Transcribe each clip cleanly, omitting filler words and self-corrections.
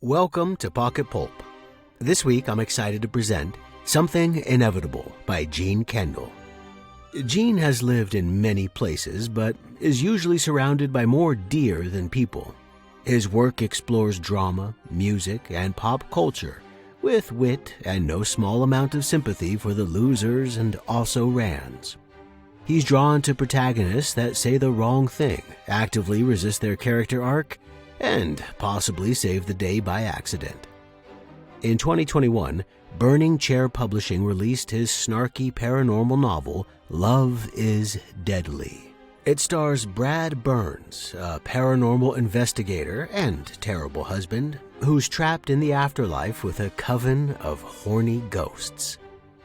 Welcome to Pocket Pulp. This week I'm excited to present Something Inevitable by Gene Kendall. Gene has lived in many places, but is usually surrounded by more deer than people. His work explores drama, music, and pop culture, with wit and no small amount of sympathy for the losers and also-rans. He's drawn to protagonists that say the wrong thing, actively resist their character arc, and possibly save the day by accident. In 2021, Burning Chair Publishing released his snarky paranormal novel, Love is Deadly. It stars Brad Burns, a paranormal investigator and terrible husband, who's trapped in the afterlife with a coven of horny ghosts.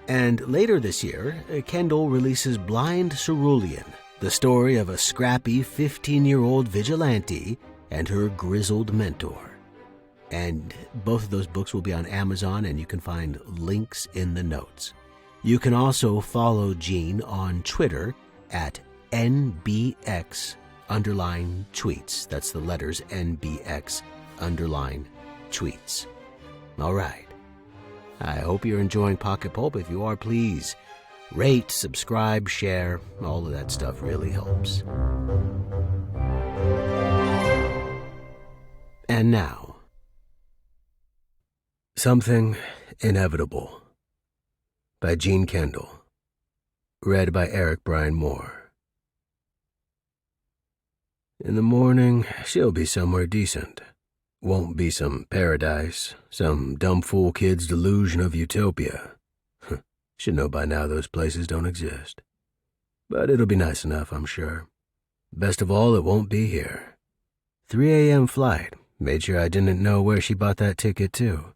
And later this year, Kendall releases Blind Cerulean, the story of a scrappy 15-year-old vigilante and her grizzled mentor. And both of those books will be on Amazon, and you can find links in the notes. You can also follow Gene on Twitter at NBX_tweets. That's the letters NBX_tweets. All right. I hope you're enjoying Pocket Pulp. If you are, please rate, subscribe, share. All of that stuff really helps. And now, Something Inevitable by Gene Kendall. Read by Eric Brian Moore. In the morning, she'll be somewhere decent. Won't be some paradise, some dumb fool kid's delusion of utopia. Should know by now those places don't exist. But it'll be nice enough, I'm sure. Best of all, it won't be here. 3 a.m. flight. Made sure I didn't know where she bought that ticket, too.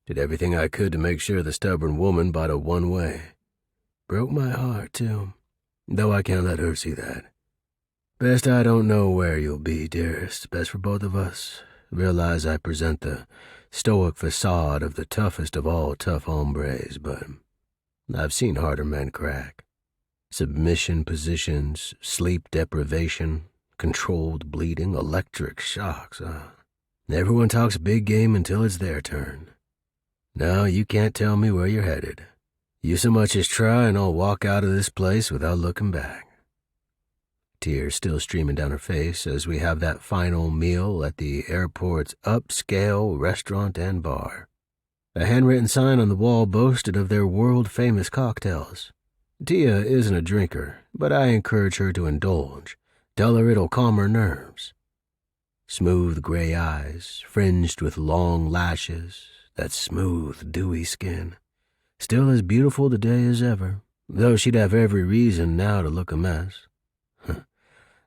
Did everything I could to make sure the stubborn woman bought a one-way. Broke my heart, too. Though I can't let her see that. Best I don't know where you'll be, dearest. Best for both of us. Realize I present the stoic facade of the toughest of all tough hombres, but I've seen harder men crack. Submission positions, sleep deprivation, controlled bleeding, electric shocks. Everyone talks big game until it's their turn. No, you can't tell me where you're headed. You so much as try and I'll walk out of this place without looking back. Tears still streaming down her face as we have that final meal at the airport's upscale restaurant and bar. A handwritten sign on the wall boasted of their world-famous cocktails. Tia isn't a drinker, but I encourage her to indulge. Tell her it'll calm her nerves. Smooth gray eyes, fringed with long lashes, that smooth, dewy skin. Still as beautiful today as ever, though she'd have every reason now to look a mess.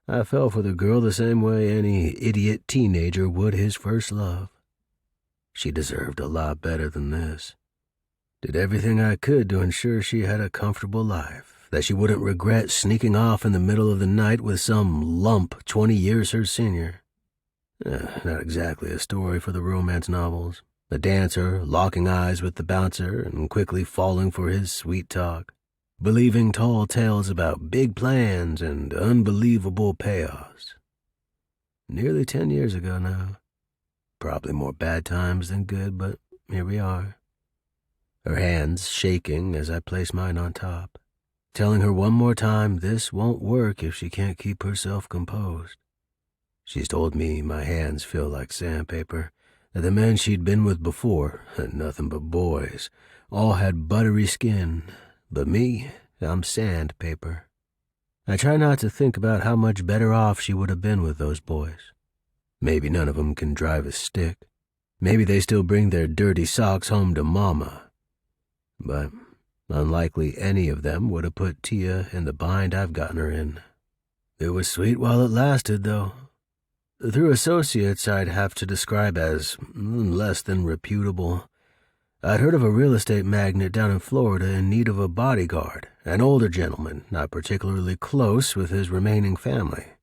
I fell for the girl the same way any idiot teenager would his first love. She deserved a lot better than this. Did everything I could to ensure she had a comfortable life, that she wouldn't regret sneaking off in the middle of the night with some lump 20 years her senior. Not exactly a story for the romance novels. The dancer locking eyes with the bouncer and quickly falling for his sweet talk. Believing tall tales about big plans and unbelievable payoffs. Nearly 10 years ago now. Probably more bad times than good, but here we are. Her hands shaking as I place mine on top, telling her one more time this won't work if she can't keep herself composed. She's told me my hands feel like sandpaper, that the men she'd been with before, nothing but boys, all had buttery skin. But me, I'm sandpaper. I try not to think about how much better off she would have been with those boys. Maybe none of them can drive a stick. Maybe they still bring their dirty socks home to Mama. But unlikely any of them would have put Tia in the bind I've gotten her in. It was sweet while it lasted, though. Through associates I'd have to describe as less than reputable. I'd heard of a real estate magnate down in Florida in need of a bodyguard, an older gentleman, not particularly close with his remaining family.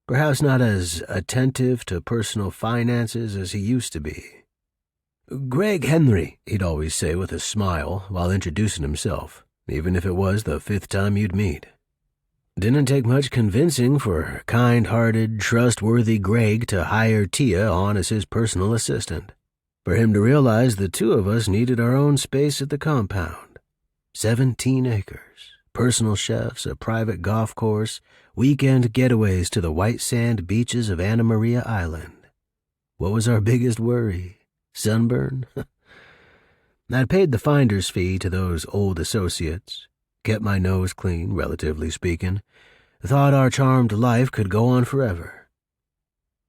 Perhaps not as attentive to personal finances as he used to be. "Greg Henry," he'd always say with a smile while introducing himself, even if it was the 5th time you'd meet. Didn't take much convincing for kind-hearted, trustworthy Greg to hire Tia on as his personal assistant. for him to realize the two of us needed our own space at the compound. 17 acres, personal chefs, a private golf course, weekend getaways to the white sand beaches of Anna Maria Island. What was our biggest worry? Sunburn? I'd paid the finder's fee to those old associates, kept my nose clean, relatively speaking, thought our charmed life could go on forever.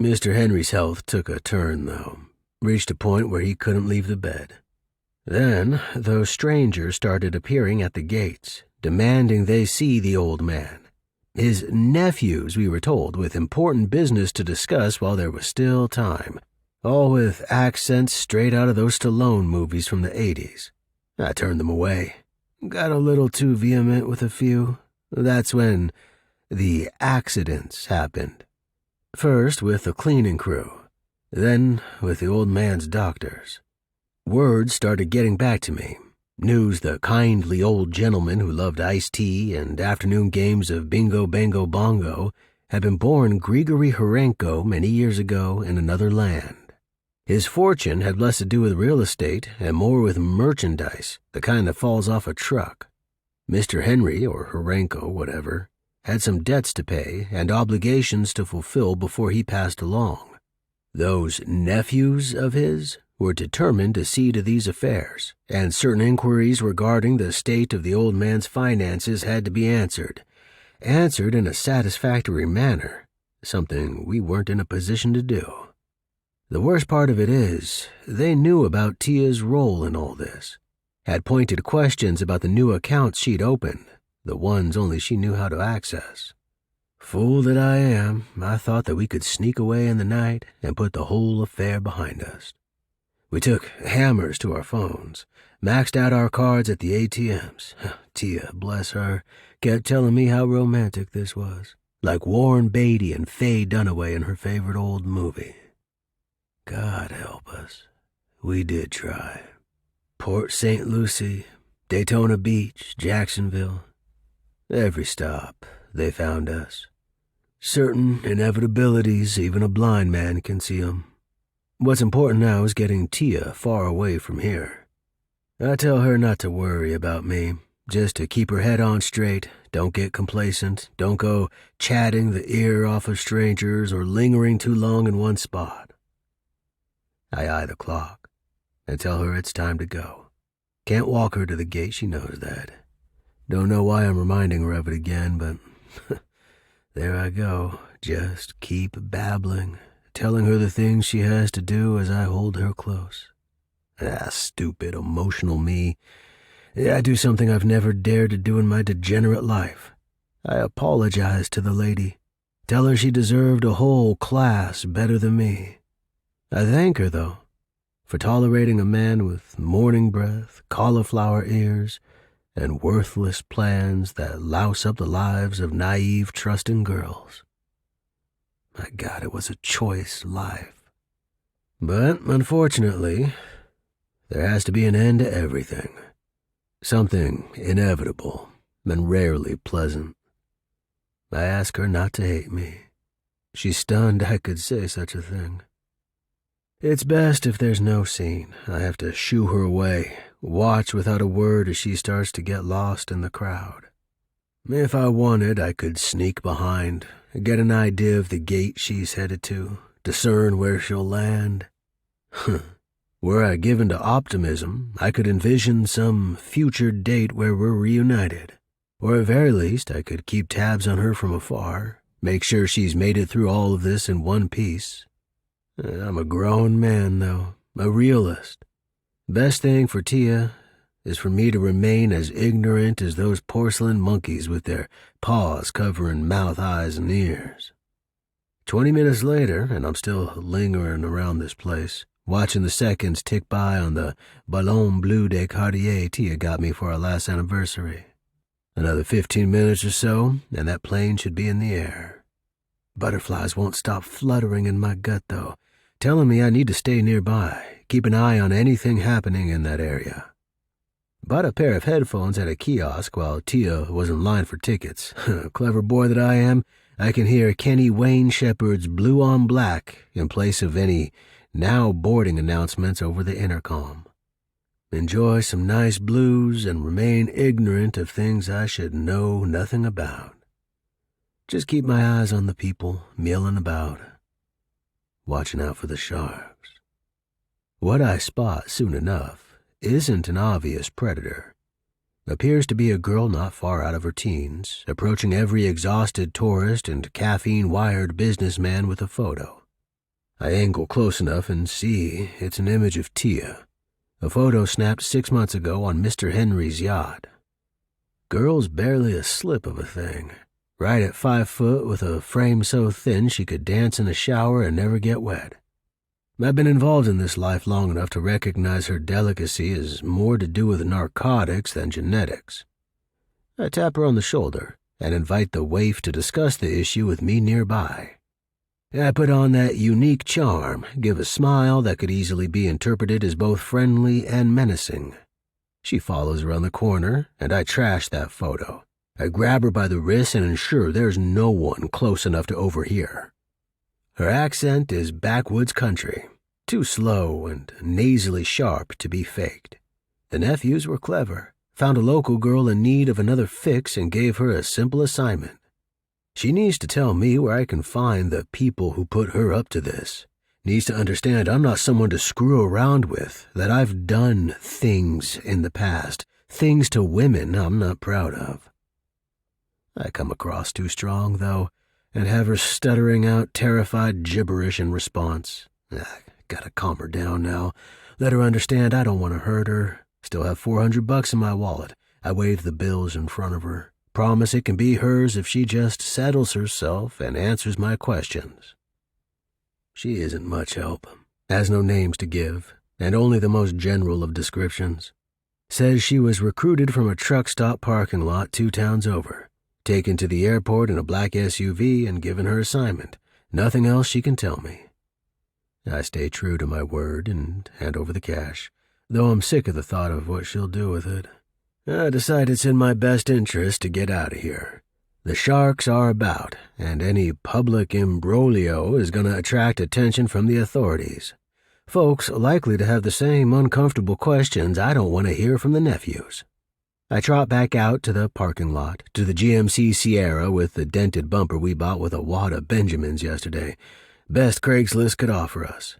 Mr. Henry's health took a turn, though, reached a point where he couldn't leave the bed. Then those strangers started appearing at the gates, demanding they see the old man. His nephews, we were told, with important business to discuss while there was still time, all with accents straight out of those Stallone movies from the 80s. I turned them away. Got a little too vehement with a few. That's when the accidents happened. First with the cleaning crew, then with the old man's doctors. Word started getting back to me. News the kindly old gentleman who loved iced tea and afternoon games of bingo bango bongo had been born Grigory Horenko many years ago in another land. His fortune had less to do with real estate and more with merchandise, the kind that falls off a truck. Mr. Henry, or Horenko, whatever, had some debts to pay and obligations to fulfill before he passed along. Those nephews of his were determined to see to these affairs, and certain inquiries regarding the state of the old man's finances had to be answered in a satisfactory manner, something we weren't in a position to do. The worst part of it is, they knew about Tia's role in all this, had pointed questions about the new accounts she'd opened, the ones only she knew how to access. Fool that I am, I thought that we could sneak away in the night and put the whole affair behind us. We took hammers to our phones, maxed out our cards at the ATMs. Tia, bless her, kept telling me how romantic this was, like Warren Beatty and Faye Dunaway in her favorite old movie. God help us. We did try. Port St. Lucie, Daytona Beach, Jacksonville. Every stop, they found us. Certain inevitabilities, even a blind man can see 'em. What's important now is getting Tia far away from here. I tell her not to worry about me, just to keep her head on straight, don't get complacent, don't go chatting the ear off of strangers or lingering too long in one spot. I eye the clock and tell her it's time to go. Can't walk her to the gate, she knows that. Don't know why I'm reminding her of it again, but there I go, just keep babbling, telling her the things she has to do as I hold her close. Stupid, emotional me. I do something I've never dared to do in my degenerate life. I apologize to the lady. Tell her she deserved a whole class better than me. I thank her, though, for tolerating a man with morning breath, cauliflower ears, and worthless plans that louse up the lives of naive, trusting girls. My God, it was a choice life. But, unfortunately, there has to be an end to everything. Something inevitable and rarely pleasant. I ask her not to hate me. She's stunned I could say such a thing. It's best if there's no scene. I have to shoo her away, watch without a word as she starts to get lost in the crowd. If I wanted, I could sneak behind, get an idea of the gate she's headed to, discern where she'll land. Were I given to optimism, I could envision some future date where we're reunited. Or at very least, I could keep tabs on her from afar, make sure she's made it through all of this in one piece. I'm a grown man, though, a realist. Best thing for Tia is for me to remain as ignorant as those porcelain monkeys with their paws covering mouth, eyes, and ears. 20 minutes later, and I'm still lingering around this place, watching the seconds tick by on the Ballon Bleu de Cartier Tia got me for our last anniversary. Another 15 minutes or so, and that plane should be in the air. Butterflies won't stop fluttering in my gut, though, telling me I need to stay nearby, keep an eye on anything happening in that area. Bought a pair of headphones at a kiosk while Tia was in line for tickets. Clever boy that I am, I can hear Kenny Wayne Shepherd's Blue on Black in place of any now boarding announcements over the intercom. Enjoy some nice blues and remain ignorant of things I should know nothing about. Just keep my eyes on the people milling about, watching out for the sharks. What I spot soon enough isn't an obvious predator. Appears to be a girl not far out of her teens, approaching every exhausted tourist and caffeine-wired businessman with a photo. I angle close enough and see it's an image of Tia, a photo snapped 6 months ago on Mr. Henry's yacht. Girl's barely a slip of a thing, right at 5 foot with a frame so thin she could dance in a shower and never get wet. I've been involved in this life long enough to recognize her delicacy is more to do with narcotics than genetics. I tap her on the shoulder and invite the waif to discuss the issue with me nearby. I put on that unique charm, give a smile that could easily be interpreted as both friendly and menacing. She follows around the corner, and I trash that photo. I grab her by the wrist and ensure there's no one close enough to overhear. Her accent is backwoods country, too slow and nasally sharp to be faked. The nephews were clever, found a local girl in need of another fix and gave her a simple assignment. She needs to tell me where I can find the people who put her up to this. Needs to understand I'm not someone to screw around with, that I've done things in the past, things to women I'm not proud of. I come across too strong, though, and have her stuttering out terrified gibberish in response. Gotta calm her down now. Let her understand I don't want to hurt her. Still have $400 in my wallet. I wave the bills in front of her. Promise it can be hers if she just settles herself and answers my questions. She isn't much help. Has no names to give, and only the most general of descriptions. Says she was recruited from a truck stop parking lot 2 towns over. Taken to the airport in a black SUV and given her assignment. Nothing else she can tell me. I stay true to my word and hand over the cash, though I'm sick of the thought of what she'll do with it. I decide it's in my best interest to get out of here. The sharks are about, and any public imbroglio is going to attract attention from the authorities. Folks likely to have the same uncomfortable questions I don't want to hear from the nephews. I trot back out to the parking lot, to the GMC Sierra with the dented bumper we bought with a wad of Benjamins yesterday. Best Craigslist could offer us.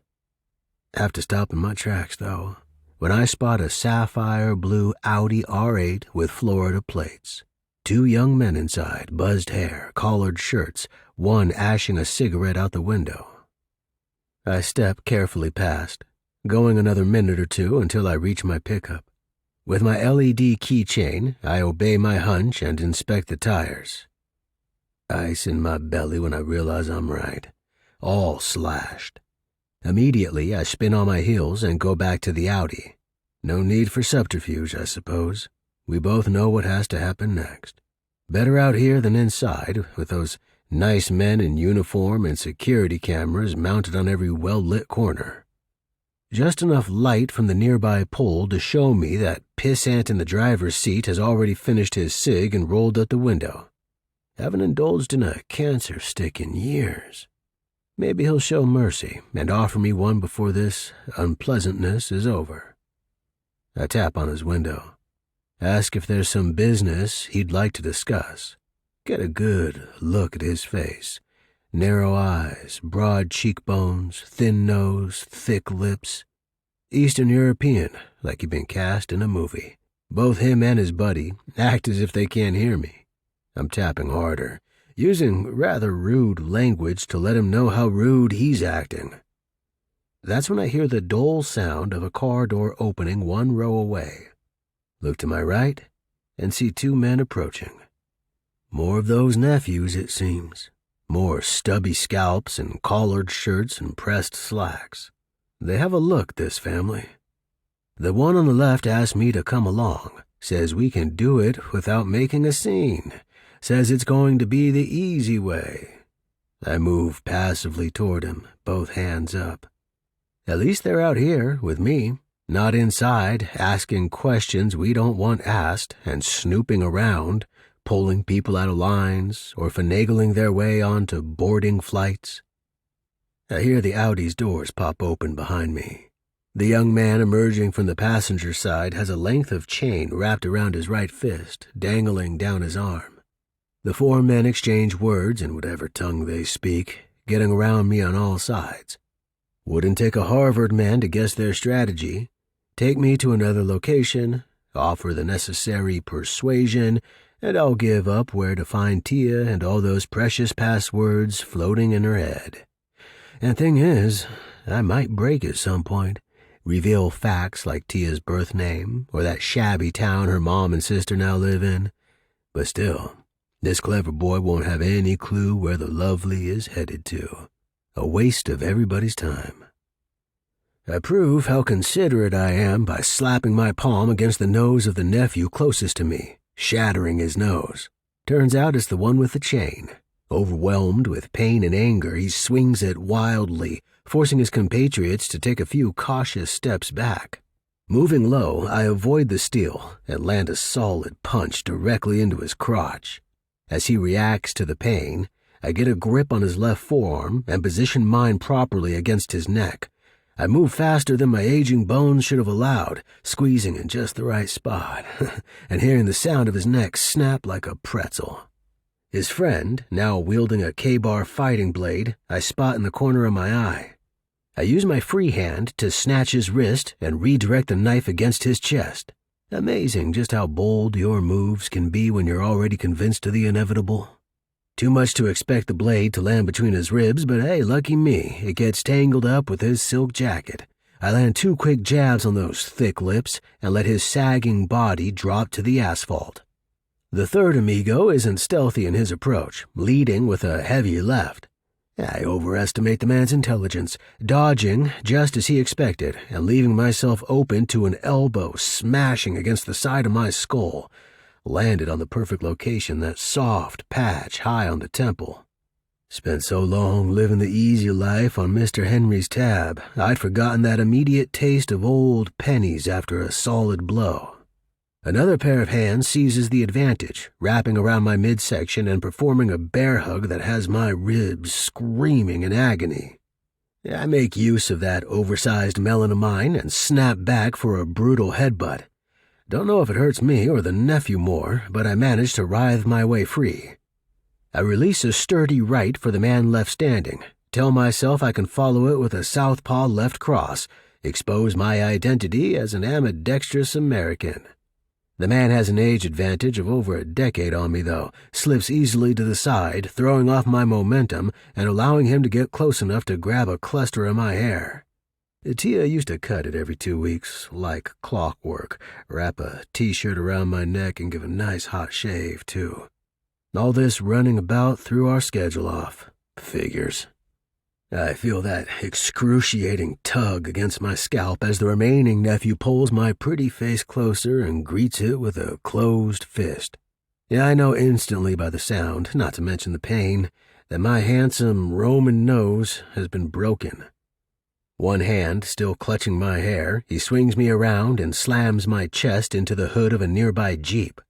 Have to stop in my tracks, though, when I spot a sapphire blue Audi R8 with Florida plates. 2 young men inside, buzzed hair, collared shirts, one ashing a cigarette out the window. I step carefully past, going another minute or two until I reach my pickup. With my LED keychain, I obey my hunch and inspect the tires. Ice in my belly when I realize I'm right. All slashed. Immediately, I spin on my heels and go back to the Audi. No need for subterfuge, I suppose. We both know what has to happen next. Better out here than inside, with those nice men in uniform and security cameras mounted on every well-lit corner. Just enough light from the nearby pole to show me that pissant in the driver's seat has already finished his cig and rolled out the window. Haven't indulged in a cancer stick in years. Maybe he'll show mercy and offer me one before this unpleasantness is over. I tap on his window. Ask if there's some business he'd like to discuss. Get a good look at his face. Narrow eyes, broad cheekbones, thin nose, thick lips. Eastern European, like he'd been cast in a movie. Both him and his buddy act as if they can't hear me. I'm tapping harder, using rather rude language to let him know how rude he's acting. That's when I hear the dull sound of a car door opening 1 row away. Look to my right and see 2 men approaching. More of those nephews, it seems. More stubby scalps and collared shirts and pressed slacks. They have a look, this family. The one on the left asks me to come along, says we can do it without making a scene, says it's going to be the easy way. I move passively toward him, both hands up. At least they're out here with me, not inside asking questions we don't want asked and snooping around, pulling people out of lines or finagling their way onto boarding flights. I hear the Audi's doors pop open behind me. The young man emerging from the passenger side has a length of chain wrapped around his right fist, dangling down his arm. The four men exchange words in whatever tongue they speak, getting around me on all sides. Wouldn't take a Harvard man to guess their strategy. Take me to another location, offer the necessary persuasion, and I'll give up where to find Tia and all those precious passwords floating in her head. And thing is, I might break at some point, reveal facts like Tia's birth name or that shabby town her mom and sister now live in. But still, this clever boy won't have any clue where the lovely is headed to. A waste of everybody's time. I prove how considerate I am by slapping my palm against the nose of the nephew closest to me, shattering his nose. Turns out it's the one with the chain. Overwhelmed with pain and anger, he swings it wildly, forcing his compatriots to take a few cautious steps back. Moving low, I avoid the steel and land a solid punch directly into his crotch. As he reacts to the pain, I get a grip on his left forearm and position mine properly against his neck. I move faster than my aging bones should have allowed, squeezing in just the right spot, and hearing the sound of his neck snap like a pretzel. His friend, now wielding a K-bar fighting blade, I spot in the corner of my eye. I use my free hand to snatch his wrist and redirect the knife against his chest. Amazing just how bold your moves can be when you're already convinced of the inevitable. Too much to expect the blade to land between his ribs, but hey, lucky me, it gets tangled up with his silk jacket. I land 2 quick jabs on those thick lips and let his sagging body drop to the asphalt. The third amigo isn't stealthy in his approach, leading with a heavy left. I overestimate the man's intelligence, dodging just as he expected and leaving myself open to an elbow smashing against the side of my skull. Landed on the perfect location, that soft patch high on the temple. Spent so long living the easy life on Mr. Henry's tab, I'd forgotten that immediate taste of old pennies after a solid blow. Another pair of hands seizes the advantage, wrapping around my midsection and performing a bear hug that has my ribs screaming in agony. I make use of that oversized melon of mine and snap back for a brutal headbutt. Don't know if it hurts me or the nephew more, but I manage to writhe my way free. I release a sturdy right for the man left standing, tell myself I can follow it with a southpaw left cross, expose my identity as an ambidextrous American. The man has an age advantage of over a decade on me, though, slips easily to the side, throwing off my momentum and allowing him to get close enough to grab a cluster of my hair. Tia used to cut it every 2 weeks, like clockwork, wrap a t-shirt around my neck and give a nice hot shave, too. All this running about threw our schedule off. Figures. I feel that excruciating tug against my scalp as the remaining nephew pulls my pretty face closer and greets it with a closed fist. Yeah, I know instantly by the sound, not to mention the pain, that my handsome Roman nose has been broken. One hand still clutching my hair, he swings me around and slams my chest into the hood of a nearby Jeep.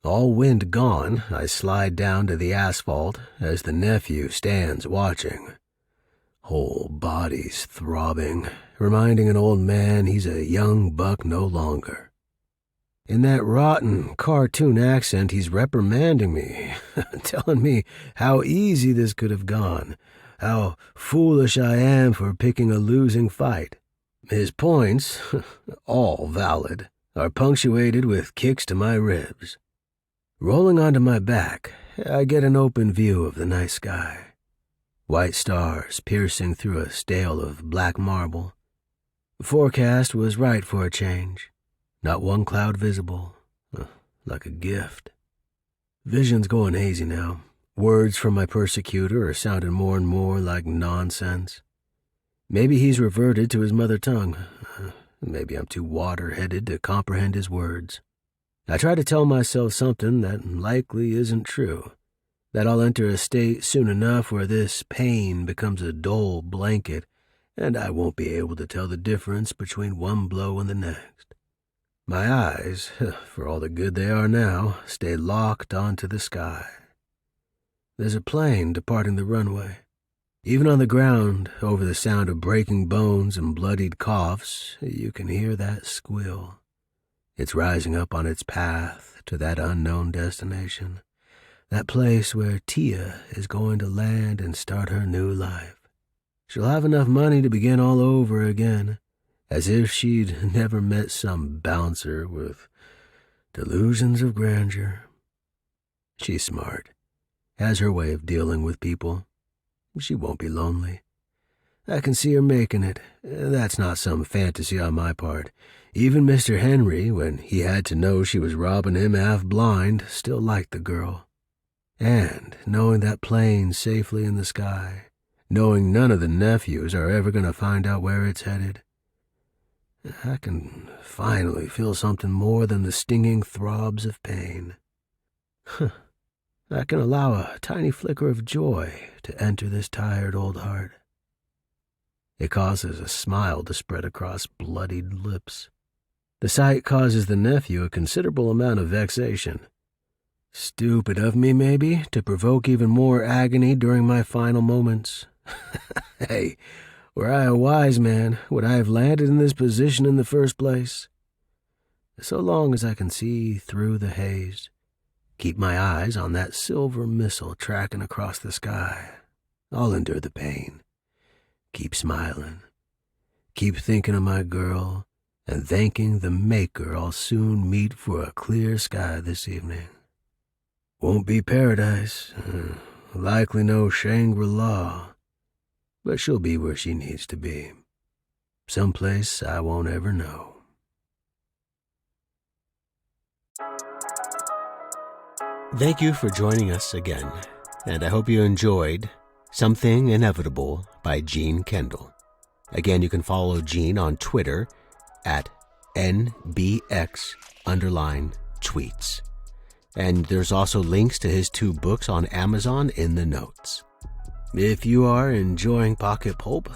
All wind gone, I slide down to the asphalt as the nephew stands watching. Whole body's throbbing, reminding an old man he's a young buck no longer. In that rotten cartoon accent, he's reprimanding me, telling me how easy this could have gone, how foolish I am for picking a losing fight. His points, all valid, are punctuated with kicks to my ribs. Rolling onto my back, I get an open view of the night sky. White stars piercing through a stale of black marble. The forecast was right for a change. Not one cloud visible, like a gift. Vision's going hazy now. Words from my persecutor are sounding more and more like nonsense. Maybe he's reverted to his mother tongue. Maybe I'm too water-headed to comprehend his words. I try to tell myself something that likely isn't true. That I'll enter a state soon enough where this pain becomes a dull blanket, and I won't be able to tell the difference between one blow and the next. My eyes, for all the good they are now, stay locked onto the sky. There's a plane departing the runway. Even on the ground, over the sound of breaking bones and bloodied coughs, you can hear that squeal. It's rising up on its path to that unknown destination, that place where Tia is going to land and start her new life. She'll have enough money to begin all over again, as if she'd never met some bouncer with delusions of grandeur. She's smart, has her way of dealing with people. She won't be lonely. I can see her making it. That's not some fantasy on my part. Even Mr. Henry, when he had to know she was robbing him half blind, still liked the girl. And knowing that plane safely in the sky, knowing none of the nephews are ever going to find out where it's headed, I can finally feel something more than the stinging throbs of pain. I can allow a tiny flicker of joy to enter this tired old heart. It causes a smile to spread across bloodied lips. The sight causes the nephew a considerable amount of vexation. Stupid of me, maybe, to provoke even more agony during my final moments. Hey, were I a wise man, would I have landed in this position in the first place? So long as I can see through the haze, keep my eyes on that silver missile tracking across the sky, I'll endure the pain. Keep smiling. Keep thinking of my girl and thanking the Maker I'll soon meet for a clear sky this evening. Won't be paradise, likely no Shangri-La, but she'll be where she needs to be. Someplace I won't ever know. Thank you for joining us again, and I hope you enjoyed Something Inevitable by Gene Kendall. Again, you can follow Gene on Twitter at NBX_tweets. And there's also links to his 2 books on Amazon in the notes. If you are enjoying Pocket Pulp,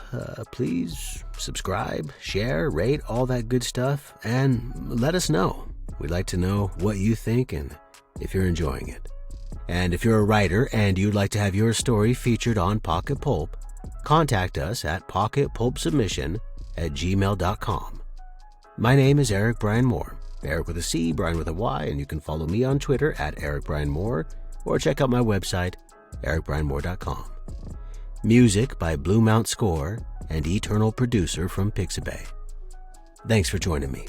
please subscribe, share, rate, all that good stuff, and let us know. We'd like to know what you think and if you're enjoying it. And if you're a writer and you'd like to have your story featured on Pocket Pulp, contact us at pocketpulpsubmission@gmail.com. My name is Eric Brian Moore, Eric with a C, Brian with a Y, and you can follow me on Twitter at Eric Brian Moore, or check out my website, ericbrianmoore.com. Music by Blue Mount Score and Eternal Producer from Pixabay. Thanks for joining me,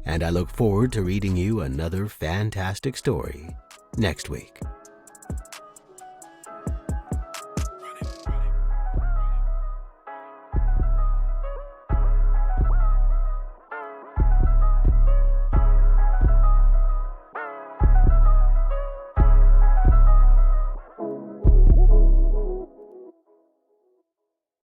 and I look forward to reading you another fantastic story next week.